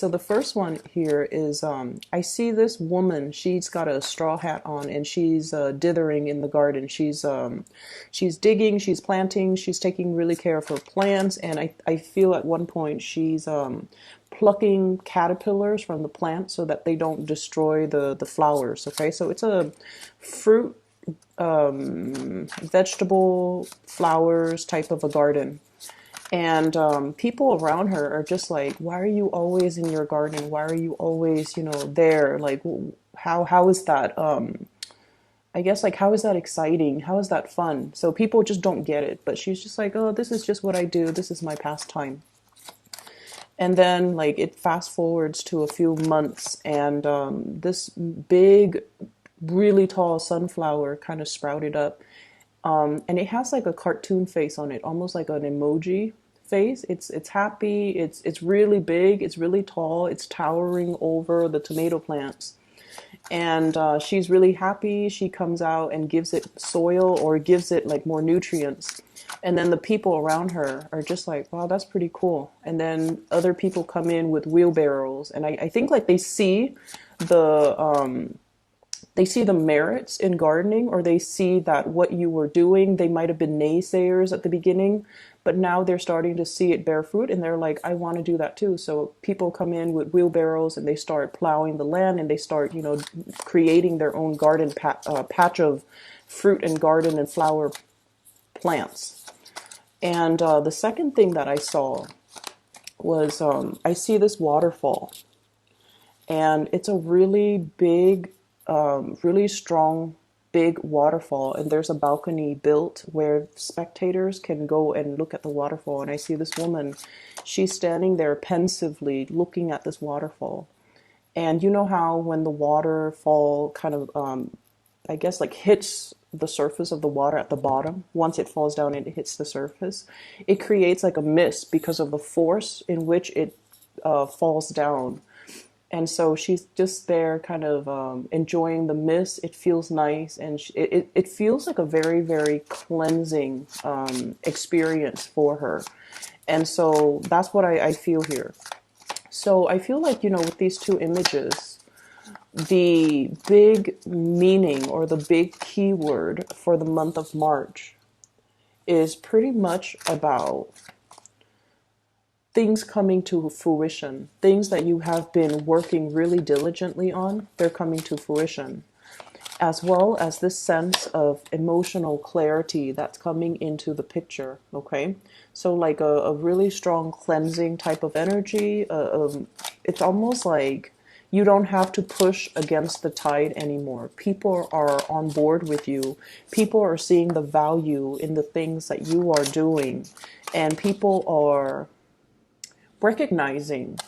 so the first one here is I see this woman. She's got a straw hat on, and she's dithering in the garden. She's digging, she's planting, she's taking really care of her plants, and I feel at one point she's plucking caterpillars from the plant so that they don't destroy the flowers. Okay, so it's a fruit, vegetable, flowers type of a garden. And people around her are just like, why are you always in your garden? Why are you always, there? Like, how is that? I guess, like, how is that exciting? How is that fun? So people just don't get it. But she's just like, oh, this is just what I do. This is my pastime. And then, like, it fast forwards to a few months, and this big, really tall sunflower kind of sprouted up. And it has like a cartoon face on it, almost like an emoji face. It's happy. It's really big. It's really tall. It's towering over the tomato plants. And she's really happy. She comes out and gives it soil or gives it like more nutrients. And then the people around her are just like, wow, that's pretty cool. And then other people come in with wheelbarrows. And I think like they see the merits in gardening, or they see that what you were doing, they might have been naysayers at the beginning, but now they're starting to see it bear fruit, and they're like, I want to do that too. So people come in with wheelbarrows, and they start plowing the land, and they start, creating their own garden patch of fruit and garden and flower plants. And the second thing that I saw was I see this waterfall, and it's a really big, really strong, big waterfall, and there's a balcony built where spectators can go and look at the waterfall. And I see this woman, she's standing there pensively looking at this waterfall. And you know how when the waterfall kind of, I guess, like hits the surface of the water at the bottom, once it falls down and it hits the surface, it creates like a mist because of the force in which it falls down. And so she's just there kind of enjoying the mist. It feels nice, and it feels like a very, very cleansing experience for her. And so that's what I feel here. So I feel like, with these two images, the big meaning or the big keyword for the month of March is pretty much about things coming to fruition, things that you have been working really diligently on, they're coming to fruition, as well as this sense of emotional clarity that's coming into the picture, okay? So like a really strong cleansing type of energy. It's almost like you don't have to push against the tide anymore. People are on board with you. People are seeing the value in the things that you are doing, and people are recognizing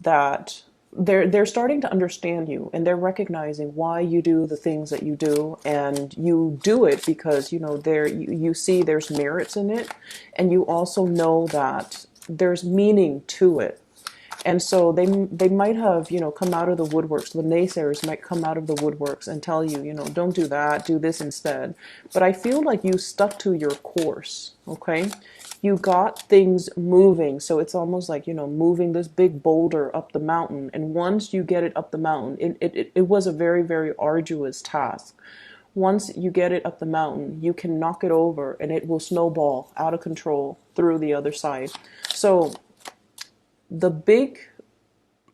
that they're starting to understand you, and they're recognizing why you do the things that you do, and you do it because you see there's merits in it, and you also know that there's meaning to it. And so they might have come out of the woodworks. The naysayers might come out of the woodworks and tell you, don't do that, do this instead. But I feel like you stuck to your course, okay? You got things moving. So it's almost like, moving this big boulder up the mountain. And once you get it up the mountain, it was a very, very arduous task. Once you get it up the mountain, you can knock it over, and it will snowball out of control through the other side. So the big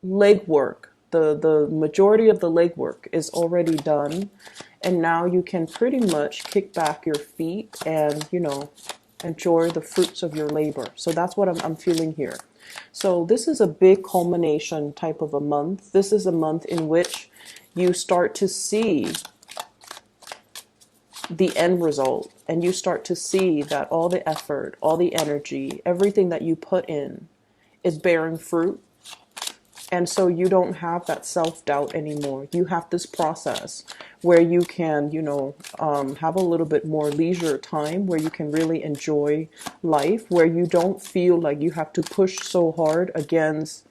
legwork, the majority of the legwork is already done. And now you can pretty much kick back your feet and, enjoy the fruits of your labor. So that's what I'm feeling here. So this is a big culmination type of a month. This is a month in which you start to see the end result, and you start to see that all the effort, all the energy, everything that you put in is bearing fruit. And so you don't have that self-doubt anymore. You have this process where you can, have a little bit more leisure time, where you can really enjoy life, where you don't feel like you have to push so hard against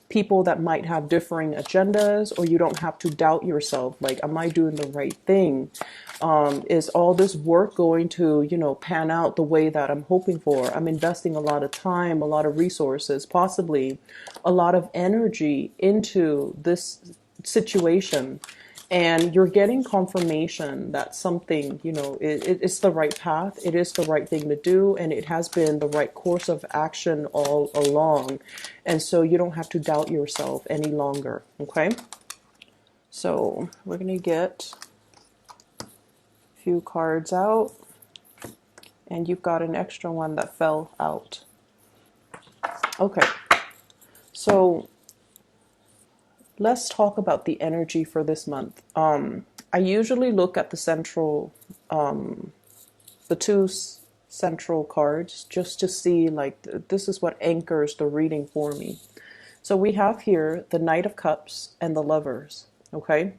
people that might have differing agendas, or you don't have to doubt yourself, like, am I doing the right thing? Is all this work going to, pan out the way that I'm hoping for? I'm investing a lot of time, a lot of resources, possibly a lot of energy into this situation. And you're getting confirmation that something, it's the right path, it is the right thing to do, and it has been the right course of action all along. And so you don't have to doubt yourself any longer, okay? So we're going to get a few cards out, and you've got an extra one that fell out. Okay, so let's talk about the energy for this month. I usually look at the two central cards just to see, like, this is what anchors the reading for me. So we have here the Knight of Cups and the Lovers, okay?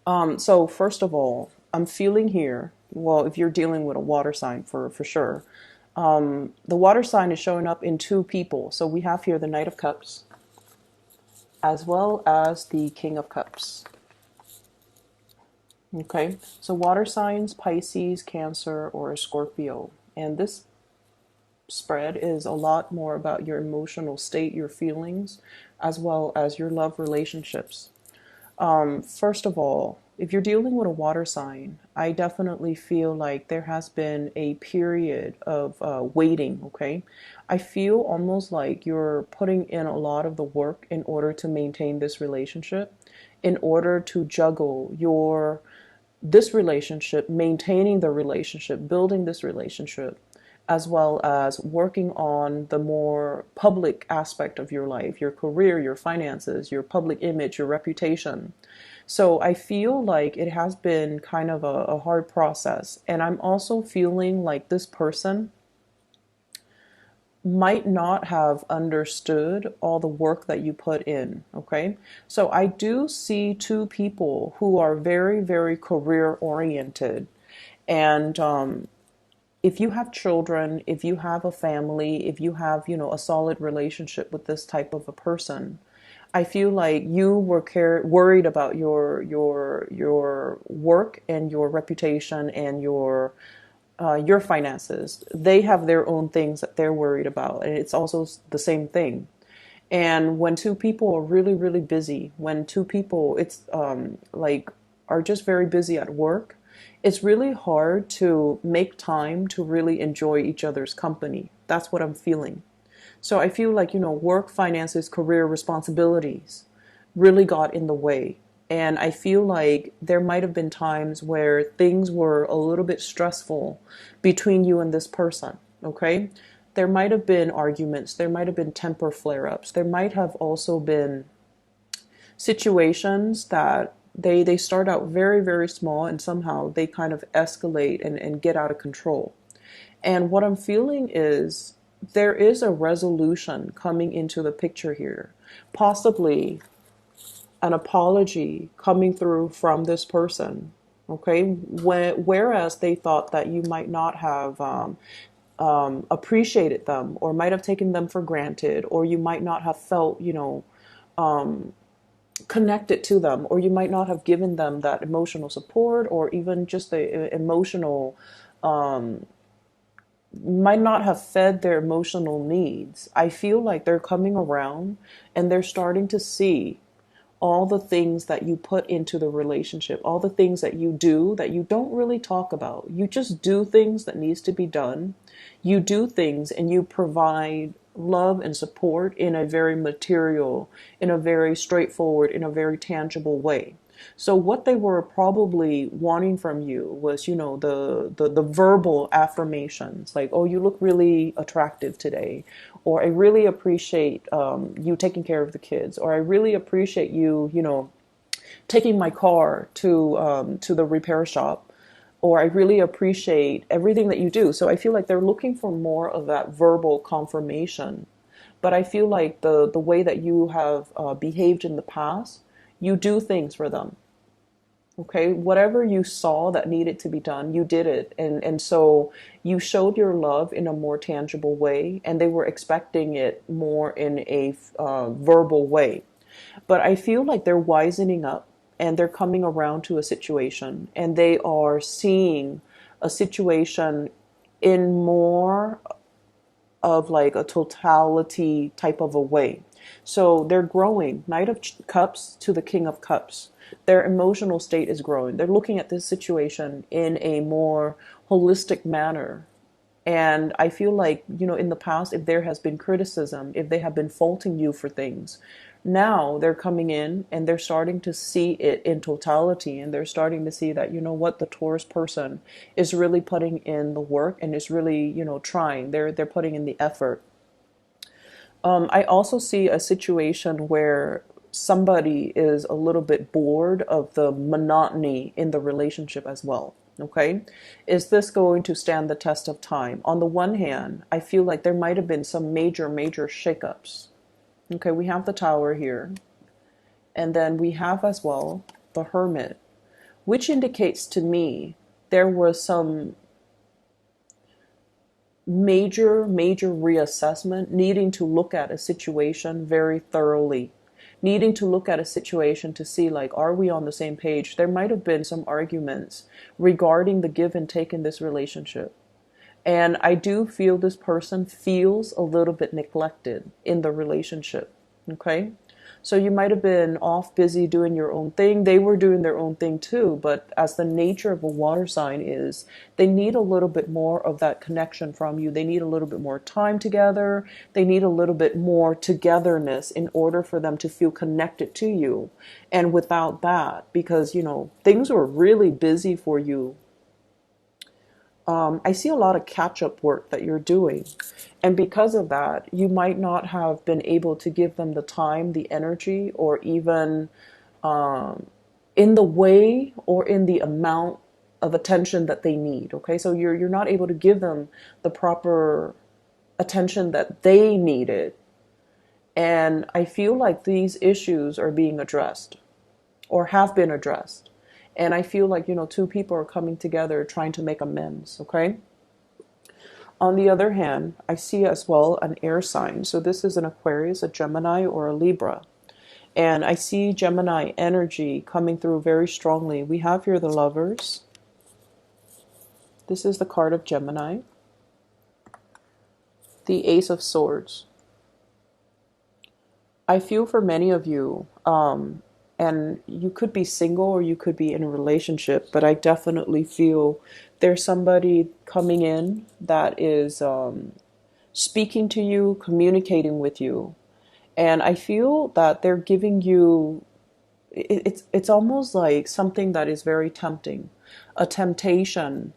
So first of all, I'm feeling here, well, if you're dealing with a water sign for sure, the water sign is showing up in two people. So we have here the Knight of Cups as well as the King of Cups. Okay, so water signs, Pisces, Cancer, or Scorpio. And this spread is a lot more about your emotional state, your feelings, as well as your love relationships. First of all, if you're dealing with a water sign, I definitely feel like there has been a period of waiting, okay? I feel almost like you're putting in a lot of the work in order to maintain this relationship, in order to juggle this relationship, maintaining the relationship, building this relationship, as well as working on the more public aspect of your life, your career, your finances, your public image, your reputation. So I feel like it has been kind of a hard process. And I'm also feeling like this person might not have understood all the work that you put in, okay? So I do see two people who are very, very career oriented. And if you have children, if you have a family, if you have, a solid relationship with this type of a person, I feel like you were worried about your work and your reputation and your finances. They have their own things that they're worried about, and it's also the same thing. And when two people are really, really busy, when two people are just very busy at work, it's really hard to make time to really enjoy each other's company. That's what I'm feeling. So I feel like, work, finances, career, responsibilities really got in the way. And I feel like there might have been times where things were a little bit stressful between you and this person, okay? There might have been arguments, there might have been temper flare-ups, there might have also been situations that they start out very, very small and somehow they kind of escalate and get out of control. And what I'm feeling is there is a resolution coming into the picture here. Possibly an apology coming through from this person, okay? Whereas they thought that you might not have appreciated them or might have taken them for granted, or you might not have felt, connected to them, or you might not have given them that emotional support, or even just the emotional might not have fed their emotional needs. I feel like they're coming around and they're starting to see all the things that you put into the relationship, all the things that you do that you don't really talk about. You just do things that needs to be done. You do things and you provide love and support in a very material, in a very straightforward, in a very tangible way. So what they were probably wanting from you was, the verbal affirmations, like, oh, you look really attractive today, or I really appreciate you taking care of the kids, or I really appreciate you, taking my car to the repair shop, or I really appreciate everything that you do. So I feel like they're looking for more of that verbal confirmation. But I feel like the way that you have behaved in the past, you do things for them. Okay, whatever you saw that needed to be done, you did it. And so you showed your love in a more tangible way, and they were expecting it more in a verbal way. But I feel like they're wisening up. and they're coming around to a situation, and they are seeing a situation in more of like a totality type of a way. So they're growing, Knight of Cups to the King of Cups. Their emotional state is growing. They're looking at this situation in a more holistic manner. And I feel like, in the past, if there has been criticism, if they have been faulting you for things, now they're coming in and they're starting to see it in totality. And they're starting to see that, what, the Taurus person is really putting in the work and is really, trying. They're putting in the effort. I also see a situation where somebody is a little bit bored of the monotony in the relationship as well. Okay, is this going to stand the test of time? On the one hand, I feel like there might have been some major shakeups. Okay, we have the Tower here, and then we have as well the Hermit, which indicates to me there was some major reassessment, needing to look at a situation very thoroughly, needing to look at a situation to see, like, are we on the same page? There might have been some arguments regarding the give and take in this relationship. And I do feel this person feels a little bit neglected in the relationship. Okay? So you might have been off busy doing your own thing. They were doing their own thing too, but as the nature of a water sign is, they need a little bit more of that connection from you. They need a little bit more time together. They need a little bit more togetherness in order for them to feel connected to you. And without that, because, things were really busy for you, I see a lot of catch-up work that you're doing. And because of that, you might not have been able to give them the time, the energy, or even in the way or in the amount of attention that they need. Okay, so you're not able to give them the proper attention that they needed. And I feel like these issues are being addressed or have been addressed. And I feel like, two people are coming together trying to make amends, okay? On the other hand, I see as well an air sign. So this is an Aquarius, a Gemini, or a Libra. And I see Gemini energy coming through very strongly. We have here the Lovers. This is the card of Gemini. The Ace of Swords. I feel for many of you, and you could be single or you could be in a relationship, but I definitely feel there's somebody coming in that is speaking to you, communicating with you. And I feel that they're giving you, it's almost like something that is very tempting, a temptation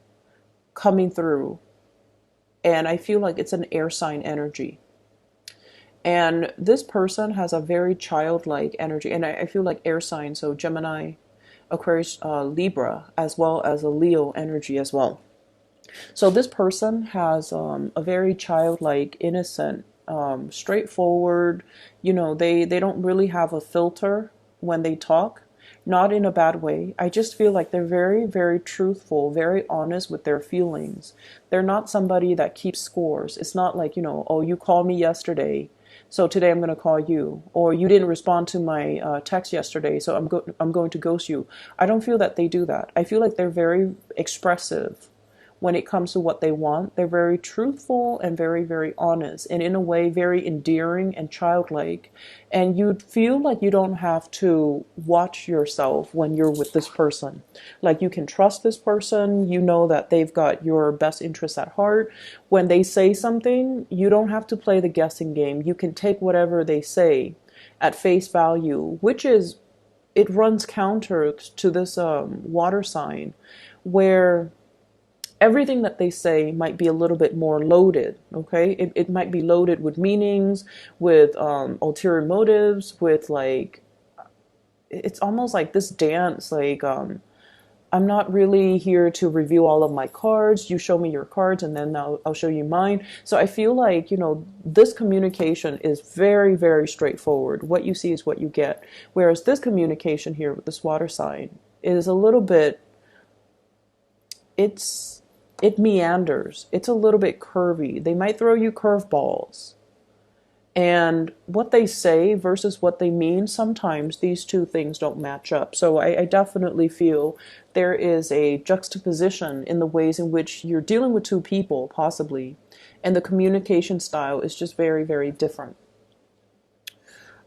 coming through. And I feel like it's an air sign energy. And this person has a very childlike energy. And I feel like air signs, so Gemini, Aquarius, Libra, as well as a Leo energy as well. So this person has a very childlike, innocent, straightforward, they don't really have a filter when they talk. Not in a bad way. I just feel like they're very, very truthful, very honest with their feelings. They're not somebody that keeps scores. It's not like, oh, you called me yesterday, so today I'm going to call you. Or you didn't respond to my text yesterday, so I'm going to ghost you. I don't feel that they do that. I feel like they're very expressive when it comes to what they want. They're very truthful and very, very honest, and in a way very endearing and childlike. And you feel like you don't have to watch yourself when you're with this person. Like, you can trust this person. You know that they've got your best interests at heart. When they say something, you don't have to play the guessing game. You can take whatever they say at face value, which is, it runs counter to this water sign, where everything that they say might be a little bit more loaded, okay? It might be loaded with meanings, with ulterior motives, with like, it's almost like this dance, like, I'm not really here to review all of my cards. You show me your cards and then I'll show you mine. So I feel like, this communication is very, very straightforward. What you see is what you get. Whereas this communication here with this water sign is a little bit, it meanders. It's a little bit curvy. They might throw you curveballs. And what they say versus what they mean, sometimes these two things don't match up. So I definitely feel there is a juxtaposition in the ways in which you're dealing with two people, possibly, and the communication style is just very, very different.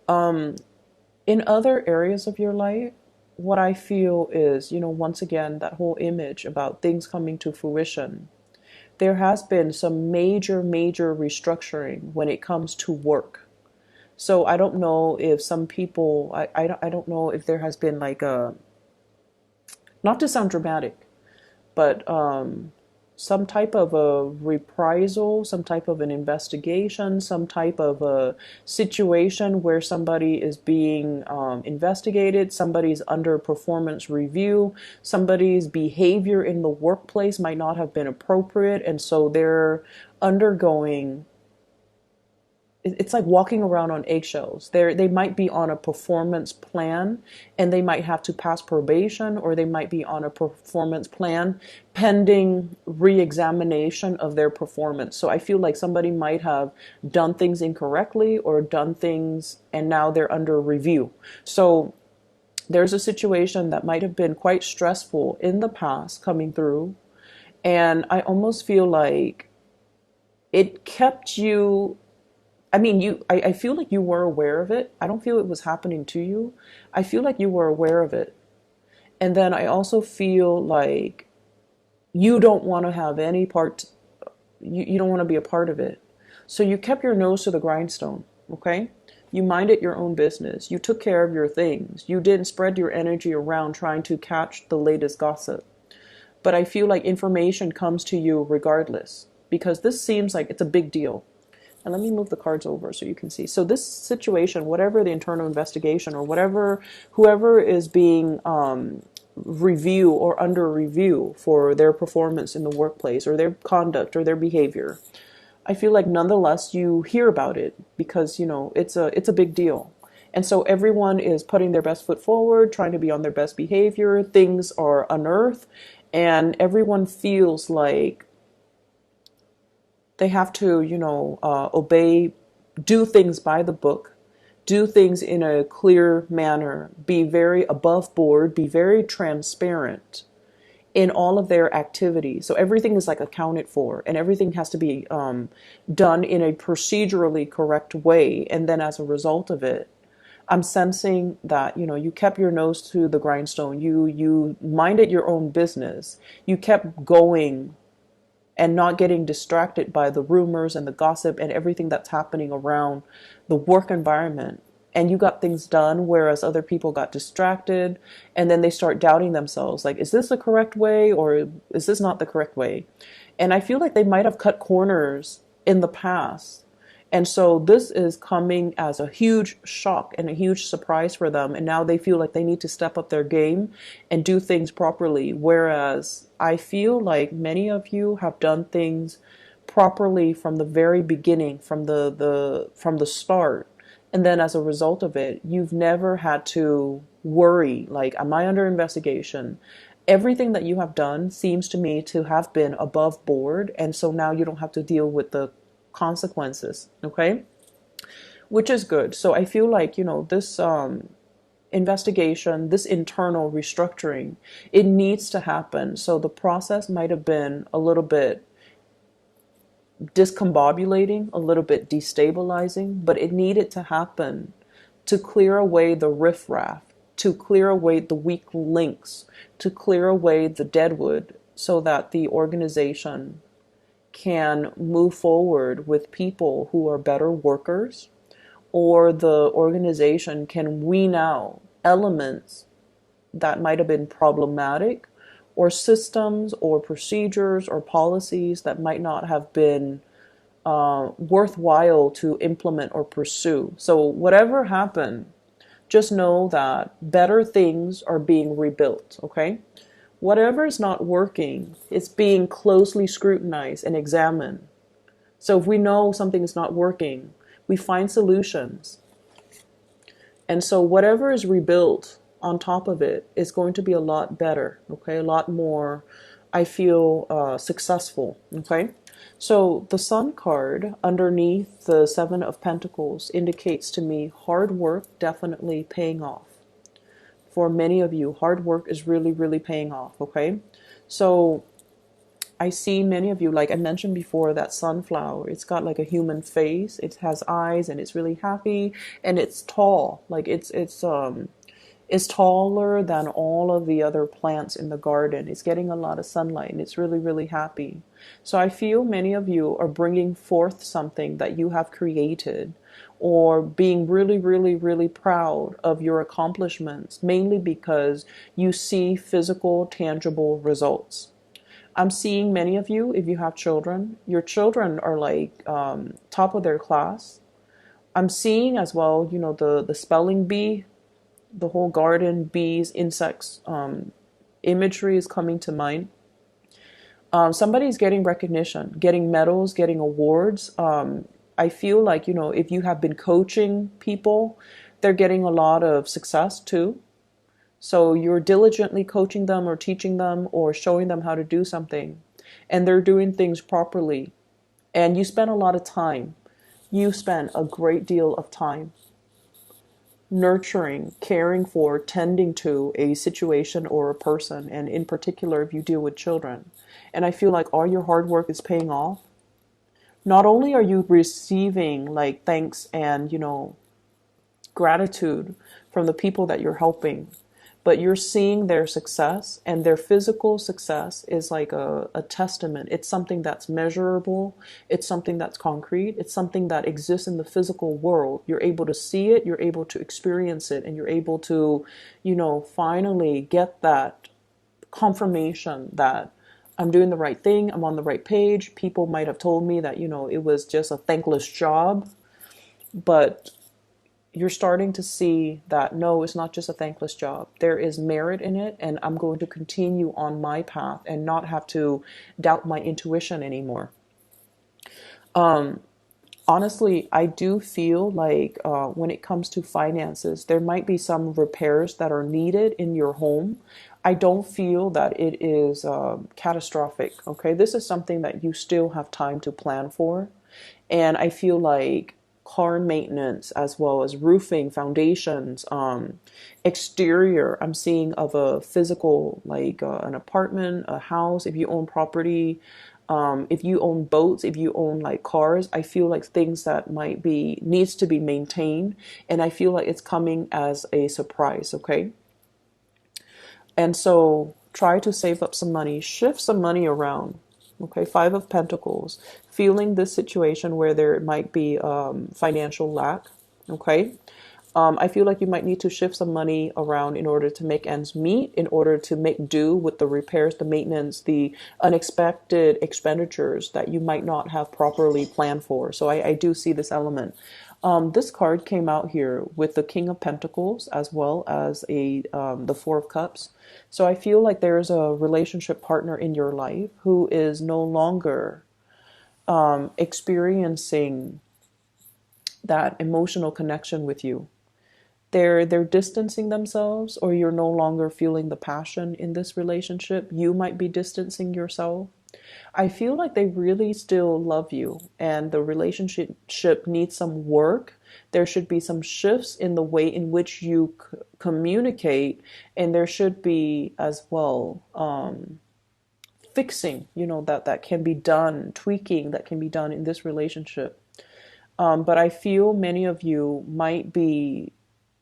In other areas of your life, what I feel is, once again, that whole image about things coming to fruition. There has been some major, major restructuring when it comes to work. So I don't know if some people, I don't know if there has been like a, not to sound dramatic, but some type of a reprisal, some type of an investigation, some type of a situation where somebody is being investigated, somebody's under performance review, somebody's behavior in the workplace might not have been appropriate, and so they're undergoing, it's like walking around on eggshells. They might be on a performance plan and they might have to pass probation, or they might be on a performance plan pending re-examination of their performance. So I feel like somebody might have done things incorrectly or done things and now they're under review. So there's a situation that might have been quite stressful in the past coming through, and I almost feel like it kept you, I mean, I feel like you were aware of it. I don't feel it was happening to you. I feel like you were aware of it. And then I also feel like you don't want to have any part, you don't want to be a part of it. So you kept your nose to the grindstone, okay? You minded your own business. You took care of your things. You didn't spread your energy around trying to catch the latest gossip. But I feel like information comes to you regardless, because this seems like it's a big deal. And let me move the cards over so you can see. So this situation, whatever the internal investigation or whatever, whoever is being review or under review for their performance in the workplace or their conduct or their behavior, I feel like nonetheless you hear about it because, it's a big deal. And so everyone is putting their best foot forward, trying to be on their best behavior. Things are unearthed and everyone feels like they have to, obey, do things by the book, do things in a clear manner, be very above board, be very transparent in all of their activities. So everything is like accounted for and everything has to be done in a procedurally correct way. And then as a result of it, I'm sensing that, you kept your nose to the grindstone. You minded your own business. You kept going and not getting distracted by the rumors and the gossip and everything that's happening around the work environment. And you got things done, whereas other people got distracted, and then they start doubting themselves. Like, is this the correct way or is this not the correct way? And I feel like they might have cut corners in the past. And so this is coming as a huge shock and a huge surprise for them. And now they feel like they need to step up their game and do things properly. Whereas I feel like many of you have done things properly from the very beginning, from the start. And then as a result of it, you've never had to worry, like, am I under investigation? Everything that you have done seems to me to have been above board. And so now you don't have to deal with the consequences, okay? Which is good. So I feel like, this investigation, this internal restructuring, it needs to happen. So the process might have been a little bit discombobulating, a little bit destabilizing, but it needed to happen to clear away the riffraff, to clear away the weak links, to clear away the deadwood so that the organization can move forward with people who are better workers, or the organization can wean out elements that might have been problematic, or systems or procedures or policies that might not have been worthwhile to implement or pursue. So whatever happened, just know that better things are being rebuilt, okay? Whatever is not working, it's being closely scrutinized and examined. So if we know something is not working, we find solutions. And so whatever is rebuilt on top of it is going to be a lot better, okay? A lot more, I feel, successful, okay? So the Sun card underneath the Seven of Pentacles indicates to me hard work definitely paying off. For many of you, hard work is really, really paying off, okay? So I see many of you, like I mentioned before, that sunflower, it's got like a human face, it has eyes, and it's really happy, and it's tall. Like it's taller than all of the other plants in the garden. It's getting a lot of sunlight and it's really, really happy. So I feel many of you are bringing forth something that you have created, or being really, really, really proud of your accomplishments, mainly because you see physical, tangible results. I'm seeing many of you, if you have children, your children are like top of their class. I'm seeing as well, the spelling bee, the whole garden, bees, insects, imagery is coming to mind. Somebody's getting recognition, getting medals, getting awards. I feel like, if you have been coaching people, they're getting a lot of success too. So you're diligently coaching them or teaching them or showing them how to do something, and they're doing things properly. And you spend a lot of time. You spend a great deal of time nurturing, caring for, tending to a situation or a person, and in particular if you deal with children. And I feel like all your hard work is paying off. Not only are you receiving like thanks and, gratitude from the people that you're helping, but you're seeing their success, and their physical success is like a testament. It's something that's measurable. It's something that's concrete. It's something that exists in the physical world. You're able to see it, you're able to experience it, and you're able to, finally get that confirmation that I'm doing the right thing, I'm on the right page. People might have told me that, it was just a thankless job, but you're starting to see that no, it's not just a thankless job. There is merit in it, and I'm going to continue on my path and not have to doubt my intuition anymore. Honestly, I do feel like when it comes to finances, there might be some repairs that are needed in your home. I don't feel that it is catastrophic, okay? This is something that you still have time to plan for. And I feel like car maintenance, as well as roofing, foundations, exterior, I'm seeing of a physical, like an apartment, a house, if you own property, if you own boats, if you own like cars, I feel like things that needs to be maintained. And I feel like it's coming as a surprise, okay? And so try to save up some money, shift some money around. Okay, Five of Pentacles, feeling this situation where there might be financial lack. Okay, I feel like you might need to shift some money around in order to make ends meet, in order to make do with the repairs, the maintenance, the unexpected expenditures that you might not have properly planned for. So I do see this element. This card came out here with the King of Pentacles as well as the Four of Cups. So I feel like there's a relationship partner in your life who is no longer experiencing that emotional connection with you. They're distancing themselves, or you're no longer feeling the passion in this relationship. You might be distancing yourself. I feel like they really still love you, and the relationship needs some work. There should be some shifts in the way in which you communicate, and there should be as well fixing, that can be done, tweaking that can be done in this relationship. But I feel many of you might be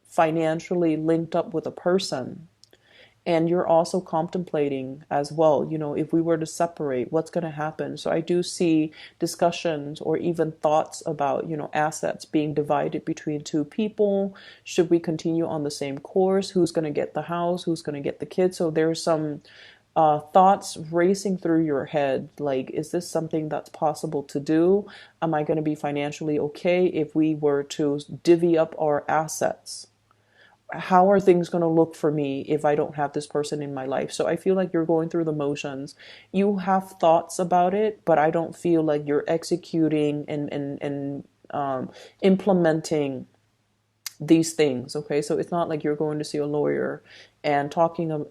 financially linked up with a person, and you're also contemplating as well, if we were to separate, what's going to happen. So I do see discussions or even thoughts about, assets being divided between two people. Should we continue on the same course? Who's going to get the house? Who's going to get the kids? So there's some thoughts racing through your head, like, is this something that's possible to do? Am I going to be financially okay if we were to divvy up our assets? How are things going to look for me if I don't have this person in my life? So I feel like you're going through the motions. You have thoughts about it, but I don't feel like you're executing and implementing these things. Okay, so it's not like you're going to see a lawyer and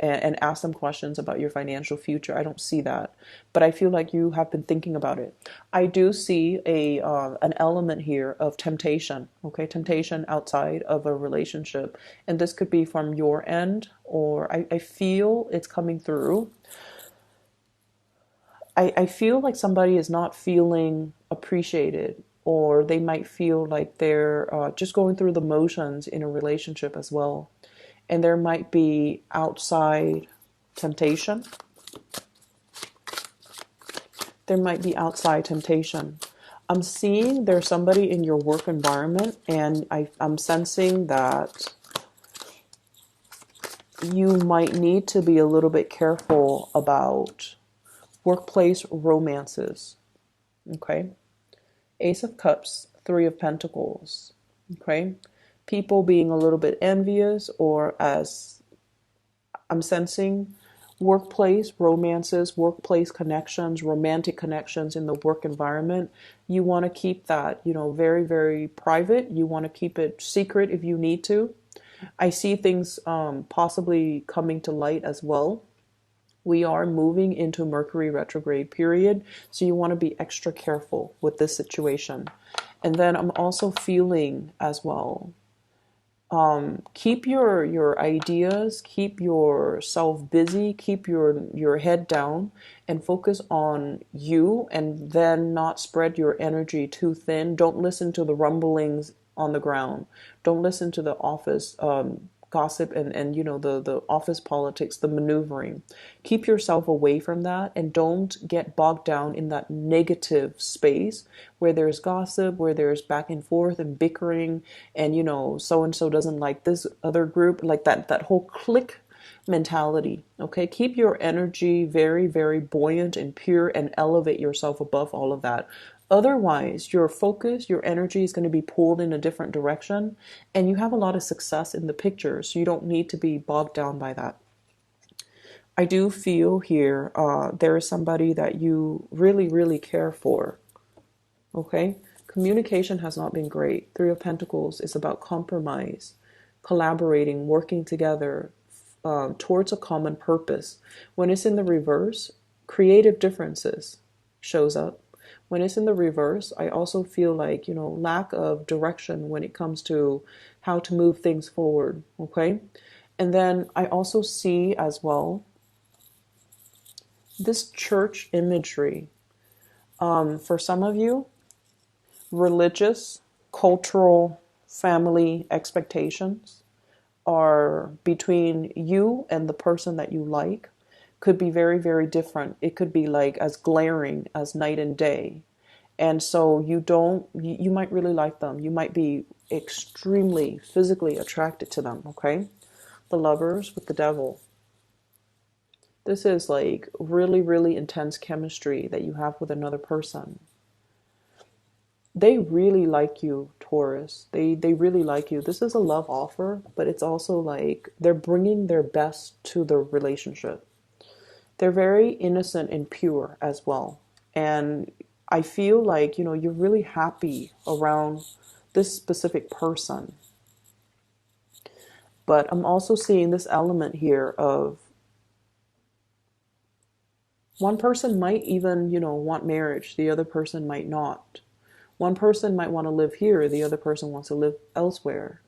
and ask them questions about your financial future. I don't see that, but I feel like you have been thinking about it. I do see a an element here of temptation. Okay, temptation outside of a relationship, and this could be from your end, or I feel it's coming through. I feel like somebody is not feeling appreciated, or they might feel like they're just going through the motions in a relationship as well. And there might be outside temptation. There might be outside temptation. I'm seeing there's somebody in your work environment, and I'm sensing that you might need to be a little bit careful about workplace romances. Okay. Ace of Cups, Three of Pentacles. Okay. People being a little bit envious, or as I'm sensing, workplace romances, workplace connections, romantic connections in the work environment. You want to keep that, very, very private. You want to keep it secret if you need to. I see things possibly coming to light as well. We are moving into Mercury retrograde period, so you want to be extra careful with this situation. And then I'm also feeling as well, keep your ideas, keep yourself busy, keep your head down, and focus on you, and then not spread your energy too thin. Don't listen to the rumblings on the ground. Don't listen to the office gossip and the office politics, the maneuvering. Keep yourself away from that, and don't get bogged down in that negative space where there's gossip, where there's back and forth and bickering, and so and so doesn't like this other group, like that whole clique mentality. Okay, keep your energy very, very buoyant and pure, and elevate yourself above all of that. Otherwise, your focus, your energy is going to be pulled in a different direction, and you have a lot of success in the picture, so you don't need to be bogged down by that. I do feel here there is somebody that you really, really care for. Okay? Communication has not been great. Three of Pentacles is about compromise, collaborating, working together towards a common purpose. When it's in the reverse, creative differences shows up. When it's in the reverse, I also feel like, lack of direction when it comes to how to move things forward. Okay. And then I also see as well this church imagery. For some of you, religious, cultural, family expectations are between you and the person that you like. Could be very, very different. It could be like as glaring as night and day. And so you might really like them. You might be extremely physically attracted to them, okay? The Lovers with the Devil. This is like really, really intense chemistry that you have with another person. They really like you, Taurus. They really like you. This is a love offer, but it's also like they're bringing their best to the relationship. They're very innocent and pure as well. And I feel like, you're really happy around this specific person. But I'm also seeing this element here of one person might even, want marriage. The other person might not. One person might want to live here. The other person wants to live elsewhere.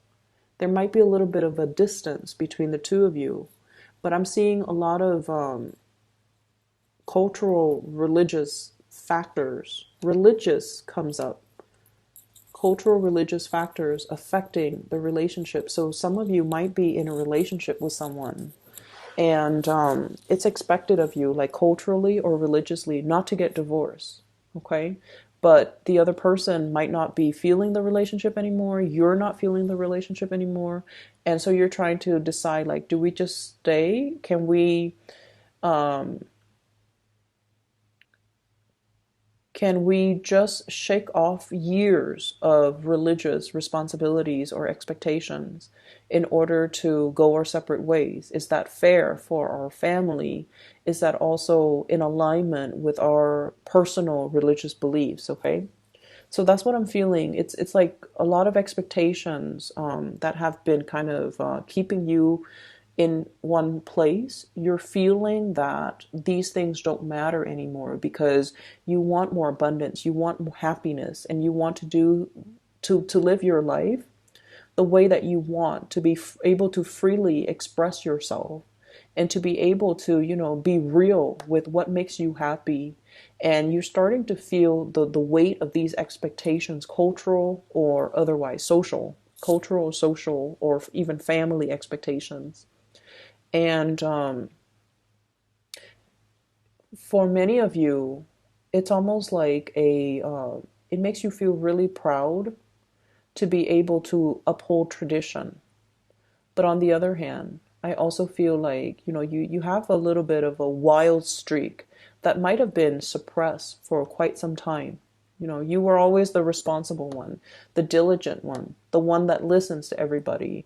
There might be a little bit of a distance between the two of you. But I'm seeing a lot of cultural, religious factors. Religious comes up. Cultural, religious factors affecting the relationship. So some of you might be in a relationship with someone, and it's expected of you, like culturally or religiously, not to get divorced. Okay? But the other person might not be feeling the relationship anymore. You're not feeling the relationship anymore. And so you're trying to decide, like, do we just stay? Can we just shake off years of religious responsibilities or expectations in order to go our separate ways? Is that fair for our family? Is that also in alignment with our personal religious beliefs? Okay. So that's what I'm feeling. It's like a lot of expectations that have been kind of keeping you in one place. You're feeling that these things don't matter anymore because you want more abundance, you want more happiness, and you want to do to live your life the way that you want, to be able to freely express yourself and to be able to, be real with what makes you happy. And you're starting to feel the weight of these expectations, cultural or otherwise, social, or even family expectations. And for many of you, it's almost like it makes you feel really proud to be able to uphold tradition. But on the other hand, I also feel like, you have a little bit of a wild streak that might have been suppressed for quite some time. You were always the responsible one, the diligent one, the one that listens to everybody.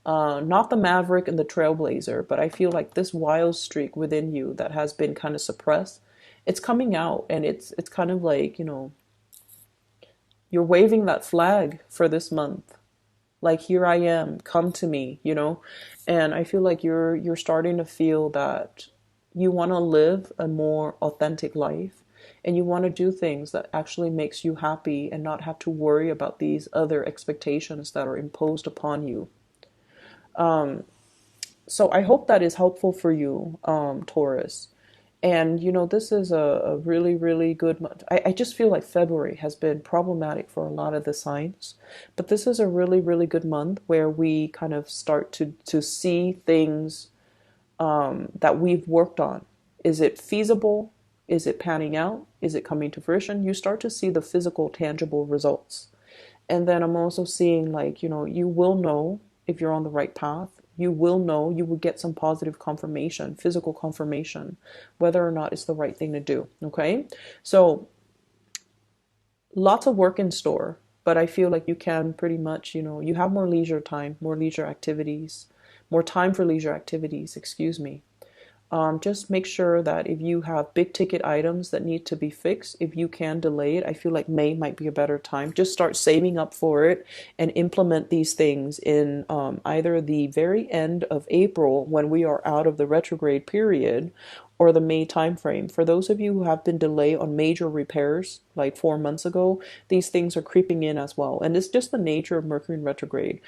Not the maverick and the trailblazer, but I feel like this wild streak within you that has been kind of suppressed, it's coming out, and it's kind of like, you're waving that flag for this month. Like, here I am, come to me. And I feel like you're starting to feel that you want to live a more authentic life, and you want to do things that actually makes you happy and not have to worry about these other expectations that are imposed upon you. So I hope that is helpful for you, Taurus. And this is a really, really good month. I just feel like February has been problematic for a lot of the signs, but this is a really, really good month where we kind of start to see things that we've worked on. Is it feasible? Is it panning out? Is it coming to fruition? You start to see the physical, tangible results. And then I'm also seeing, like, you will know if you're on the right path. You will know, you will get some positive confirmation, physical confirmation, whether or not it's the right thing to do. Okay. So lots of work in store, but I feel like you can pretty much, you have more leisure time, more leisure activities, more time for leisure activities, excuse me. Just make sure that if you have big ticket items that need to be fixed, if you can delay it, I feel like May might be a better time. Just start saving up for it and implement these things in either the very end of April when we are out of the retrograde period, or the May timeframe. For those of you who have been delayed on major repairs like 4 months ago, these things are creeping in as well. And it's just the nature of Mercury in retrograde.